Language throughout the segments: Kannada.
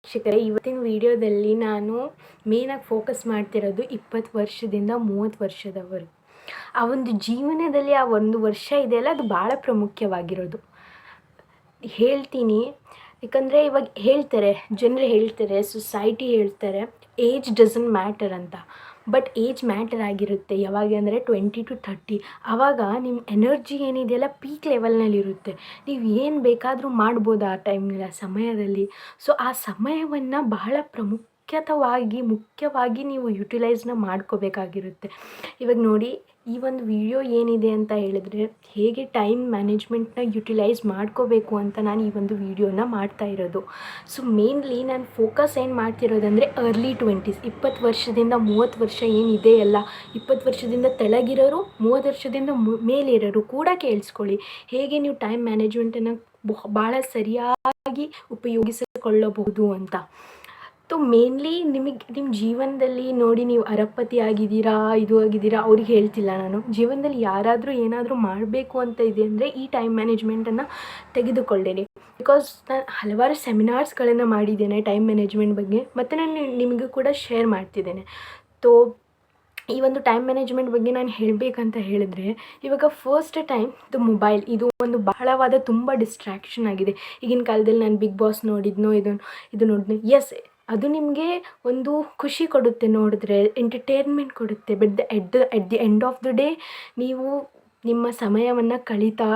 ವೀಕ್ಷಕರೇ, ಇವತ್ತಿನ ವಿಡಿಯೋದಲ್ಲಿ ನಾನು ಮೇನಾಗಿ ಫೋಕಸ್ ಮಾಡ್ತಿರೋದು 20 ವರ್ಷದಿಂದ 30 ವರ್ಷದವರು. ಆ ಒಂದು ಜೀವನದಲ್ಲಿ ಆ ಒಂದು ವರ್ಷ ಇದೆಯಲ್ಲ, ಅದು ಭಾಳ ಪ್ರಾಮುಖ್ಯವಾಗಿರೋದು ಹೇಳ್ತೀನಿ. ಯಾಕಂದರೆ ಇವಾಗ ಹೇಳ್ತಾರೆ, ಜನರು ಹೇಳ್ತಾರೆ, ಸೊಸೈಟಿ ಹೇಳ್ತಾರೆ, ಏಜ್ ಡಸಂಟ್ ಮ್ಯಾಟರ್ ಅಂತ. ಬಟ್ ಏಜ್ ಮ್ಯಾಟರ್ ಆಗಿರುತ್ತೆ ಯಾವಾಗ ಅಂದರೆ 20 to 30. ಆವಾಗ ನಿಮ್ಮ ಎನರ್ಜಿ ಏನಿದೆಯಲ್ಲ ಪೀಕ್ ಲೆವೆಲ್ನಲ್ಲಿರುತ್ತೆ. ನೀವು ಏನು ಬೇಕಾದರೂ ಮಾಡ್ಬೋದು ಆ ಟೈಮ್ನಲ್ಲಿ, ಆ ಸಮಯದಲ್ಲಿ. ಸೊ ಆ ಸಮಯವನ್ನು ಬಹಳ ಮುಖ್ಯವಾಗಿ ನೀವು ಯುಟಿಲೈಸ್ನ ಮಾಡ್ಕೋಬೇಕಾಗಿರುತ್ತೆ. ಇವಾಗ ನೋಡಿ, ಈ ಒಂದು ವಿಡಿಯೋ ಏನಿದೆ ಅಂತ ಹೇಳಿದ್ರೆ, ಹೇಗೆ ಟೈಮ್ ಮ್ಯಾನೇಜ್ಮೆಂಟ್ನ ಯುಟಿಲೈಸ್ ಮಾಡ್ಕೋಬೇಕು ಅಂತ ನಾನು ಈ ಒಂದು ವಿಡಿಯೋನ ಮಾಡ್ತಾ ಇರೋದು. ಸೊ ಮೇನ್ಲಿ ನಾನು ಫೋಕಸ್ ಏನು ಮಾಡ್ತಿರೋದಂದರೆ ಅರ್ಲಿ 20s, 20 ವರ್ಷದಿಂದ 30 ವರ್ಷ ಏನಿದೆ ಅಲ್ಲ, 20 ವರ್ಷದಿಂದ ತೆಳಗಿರೋರು, 30 ವರ್ಷದಿಂದ ಮೇಲಿರೋರು ಕೂಡ ಕೇಳಿಸ್ಕೊಳ್ಳಿ, ಹೇಗೆ ನೀವು ಟೈಮ್ ಮ್ಯಾನೇಜ್ಮೆಂಟನ್ನು ಭಾಳ ಸರಿಯಾಗಿ ಉಪಯೋಗಿಸಿಕೊಳ್ಳಬಹುದು ಅಂತ. ಮೇನ್ಲಿ ನಿಮ್ಮ ಜೀವನದಲ್ಲಿ ನೋಡಿ, ನೀವು ಅರಪ್ಪತಿ ಆಗಿದ್ದೀರಾ, ಇದು ಆಗಿದ್ದೀರಾ, ಅವ್ರಿಗೆ ಹೇಳ್ತಿಲ್ಲ ನಾನು. ಜೀವನದಲ್ಲಿ ಯಾರಾದರೂ ಏನಾದರೂ ಮಾಡಬೇಕು ಅಂತ ಇದೆ ಅಂದರೆ ಈ ಟೈಮ್ ಮ್ಯಾನೇಜ್ಮೆಂಟನ್ನು ತೆಗೆದುಕೊಳ್ಳೇನೆ. ಬಿಕಾಸ್ ನಾನು ಹಲವಾರು ಸೆಮಿನಾರ್ಸ್ಗಳನ್ನು ಮಾಡಿದ್ದೇನೆ ಟೈಮ್ ಮ್ಯಾನೇಜ್ಮೆಂಟ್ ಬಗ್ಗೆ, ಮತ್ತು ನಾನು ನಿಮಗೂ ಕೂಡ ಶೇರ್ ಮಾಡ್ತಿದ್ದೇನೆ. ಈ ಒಂದು ಟೈಮ್ ಮ್ಯಾನೇಜ್ಮೆಂಟ್ ಬಗ್ಗೆ ನಾನು ಹೇಳಬೇಕಂತ ಹೇಳಿದ್ರೆ, ಇವಾಗ ಫಸ್ಟ್ ಟೈಮ್ ಇದು ಮೊಬೈಲ್, ಇದು ಒಂದು ಬಹಳವಾದ ತುಂಬ ಡಿಸ್ಟ್ರ್ಯಾಕ್ಷನ್ ಆಗಿದೆ ಈಗಿನ ಕಾಲದಲ್ಲಿ. ನಾನು ಬಿಗ್ ಬಾಸ್ ನೋಡಿದ್ನೋ, ಇದು ನೋಡಿದ್ನೋ, ಎಸ್, ಅದು ನಿಮಗೆ ಒಂದು ಖುಷಿ ಕೊಡುತ್ತೆ ನೋಡಿದ್ರೆ, ಎಂಟರ್ಟೈನ್ಮೆಂಟ್ ಕೊಡುತ್ತೆ. But at the end of the day ನೀವು ನಿಮ್ಮ ಸಮಯವನ್ನು ಕಳೀತಾ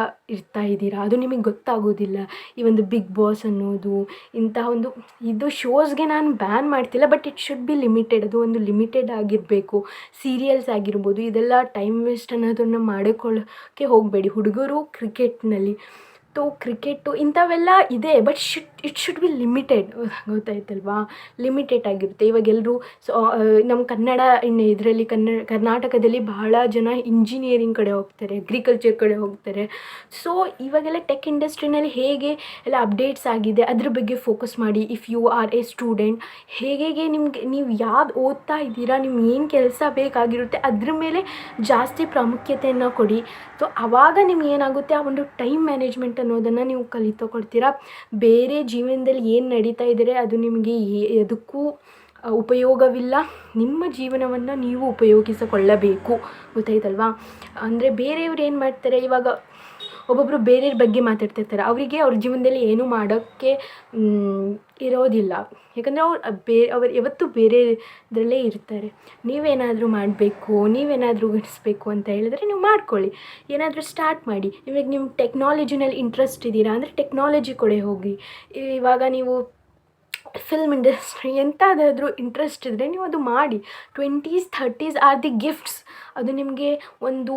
ಇದ್ದೀರಾ, ಅದು ನಿಮಗೆ ಗೊತ್ತಾಗೋದಿಲ್ಲ. ಈ ಒಂದು ಬಿಗ್ ಬಾಸ್ ಅನ್ನೋದು ಇಂತಹ ಇದು ಶೋಸ್ಗೆ ನಾನು ಬ್ಯಾನ್ ಮಾಡ್ತಿಲ್ಲ, but it should be limited. ಅದು ಒಂದು ಲಿಮಿಟೆಡ್ ಆಗಿರಬೇಕು. ಸೀರಿಯಲ್ಸ್ ಆಗಿರ್ಬೋದು, ಇದೆಲ್ಲ ಟೈಮ್ ವೇಸ್ಟ್ ಅನ್ನೋದನ್ನು ಮಾಡಿಕೊಳ್ಳೋಕ್ಕೆ ಹೋಗಬೇಡಿ. ಹುಡುಗರು ಕ್ರಿಕೆಟ್ನಲ್ಲಿ ಕ್ರಿಕೆಟು ಇಂಥವೆಲ್ಲ ಇದೆ, but it should be limited, ಗೊತ್ತಾಯ್ತಲ್ವಾ? ಲಿಮಿಟೆಡ್ ಆಗಿರುತ್ತೆ. ಇವಾಗ ಎಲ್ಲರೂ ನಮ್ಮ ಕರ್ನಾಟಕದಲ್ಲಿ ಬಹಳ ಜನ ಇಂಜಿನಿಯರಿಂಗ್ ಕಡೆ ಹೋಗ್ತಾರೆ, ಅಗ್ರಿಕಲ್ಚರ್ ಕಡೆ ಹೋಗ್ತಾರೆ. ಸೊ ಇವಾಗೆಲ್ಲ ಟೆಕ್ ಇಂಡಸ್ಟ್ರಿನಲ್ಲಿ ಹೇಗೆ ಎಲ್ಲ ಅಪ್ಡೇಟ್ಸ್ ಆಗಿದೆ ಅದ್ರ ಬಗ್ಗೆ ಫೋಕಸ್ ಮಾಡಿ. If you are a student, ಹೇಗೆ ನೀವು ಯಾವ್ದು ಓದ್ತಾ ಇದ್ದೀರಾ, ನಿಮ್ಗೆ ಏನು ಕೆಲಸ ಬೇಕಾಗಿರುತ್ತೆ ಅದ್ರ ಮೇಲೆ ಜಾಸ್ತಿ ಪ್ರಾಮುಖ್ಯತೆಯನ್ನು ಕೊಡಿ. ಸೊ ಆವಾಗ ನಿಮ್ಗೆ ಏನಾಗುತ್ತೆ, ಆ ಒಂದು ಟೈಮ್ ಮ್ಯಾನೇಜ್ಮೆಂಟ್ ಅನ್ನೋದನ್ನು ನೀವು ಕಲಿತುಕೊಳ್ತೀರಾ. ಬೇರೆ ಜೀವನದಲ್ಲಿ ಏನು ನಡೀತಾ ಇದ್ದರೆ ಅದು ನಿಮಗೆ ಎದಕ್ಕೂ ಉಪಯೋಗವಿಲ್ಲ. ನಿಮ್ಮ ಜೀವನವನ್ನು ನೀವು ಉಪಯೋಗಿಸಿಕೊಳ್ಳಬೇಕು, ಗೊತ್ತಾಯ್ತಲ್ವಾ? ಅಂದರೆ ಬೇರೆಯವ್ರು ಏನು ಮಾಡ್ತಾರೆ, ಇವಾಗ ಒಬ್ಬೊಬ್ಬರು ಬೇರೆಯವ್ರ ಬಗ್ಗೆ ಮಾತಾಡ್ತಿರ್ತಾರೆ, ಅವರಿಗೆ ಅವ್ರ ಜೀವನದಲ್ಲಿ ಏನೂ ಮಾಡೋಕ್ಕೆ ಇರೋದಿಲ್ಲ. ಯಾಕಂದರೆ ಅವ್ರು ಯಾವತ್ತೂ ಬೇರೆದರಲ್ಲೇ ಇರ್ತಾರೆ. ನೀವೇನಾದರೂ ಮಾಡಬೇಕು, ನೀವೇನಾದರೂ ಗಳಿಸ್ಬೇಕು ಅಂತ ಹೇಳಿದ್ರೆ ನೀವು ಮಾಡ್ಕೊಳ್ಳಿ, ಏನಾದರೂ ಸ್ಟಾರ್ಟ್ ಮಾಡಿ. ಇವಾಗ ನಿಮ್ಮ ಟೆಕ್ನಾಲಜಿನಲ್ಲಿ ಇಂಟ್ರೆಸ್ಟ್ ಇದ್ದೀರಾ ಅಂದರೆ ಟೆಕ್ನಾಲಜಿ ಕಡೆ ಹೋಗಿ. ಇವಾಗ ನೀವು ಫಿಲ್ಮ್ ಇಂಡಸ್ಟ್ರಿ ಎಂಥದ್ದಾದರೂ ಇಂಟ್ರೆಸ್ಟ್ ಇದ್ದರೆ ನೀವು ಅದು ಮಾಡಿ. 20s 30s R the gifts. ಅದು ನಿಮಗೆ ಒಂದು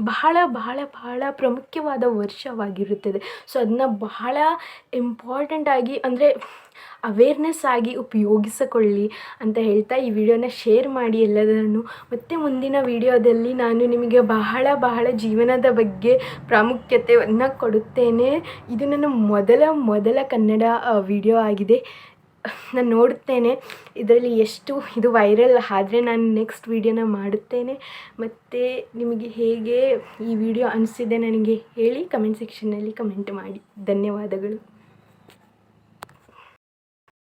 ಬಹಳ ಬಹಳ ಬಹಳ ಪ್ರಾಮುಖ್ಯವಾದ ವರ್ಷವಾಗಿರುತ್ತದೆ. ಸೊ ಅದನ್ನ ಬಹಳ ಇಂಪಾರ್ಟೆಂಟಾಗಿ, ಅಂದರೆ ಅವೇರ್ನೆಸ್ ಆಗಿ ಉಪಯೋಗಿಸಿಕೊಳ್ಳಿ ಅಂತ ಹೇಳ್ತಾ ಈ ವಿಡಿಯೋನ ಶೇರ್ ಮಾಡಿ ಎಲ್ಲದನ್ನು. ಮತ್ತು ಮುಂದಿನ ವಿಡಿಯೋದಲ್ಲಿ ನಾನು ನಿಮಗೆ ಬಹಳ ಜೀವನದ ಬಗ್ಗೆ ಪ್ರಾಮುಖ್ಯತೆಯನ್ನು ಕೊಡುತ್ತೇನೆ. ಇದು ನನ್ನ ಮೊದಲ ಕನ್ನಡ ವಿಡಿಯೋ ಆಗಿದೆ. ನಾನು ನೋಡುತ್ತೇನೆ ಇದರಲ್ಲಿ ಎಷ್ಟು ಇದು ವೈರಲ್ ಆದರೆ ನಾನು ನೆಕ್ಸ್ಟ್ ವಿಡಿಯೋನ ಮಾಡುತ್ತೇನೆ. ಮತ್ತು ನಿಮಗೆ ಹೇಗೆ ಈ ವಿಡಿಯೋ ಅನಿಸಿದೆ ನನಗೆ ಹೇಳಿ, ಕಮೆಂಟ್ ಸೆಕ್ಷನ್ನಲ್ಲಿ ಕಮೆಂಟ್ ಮಾಡಿ. ಧನ್ಯವಾದಗಳು.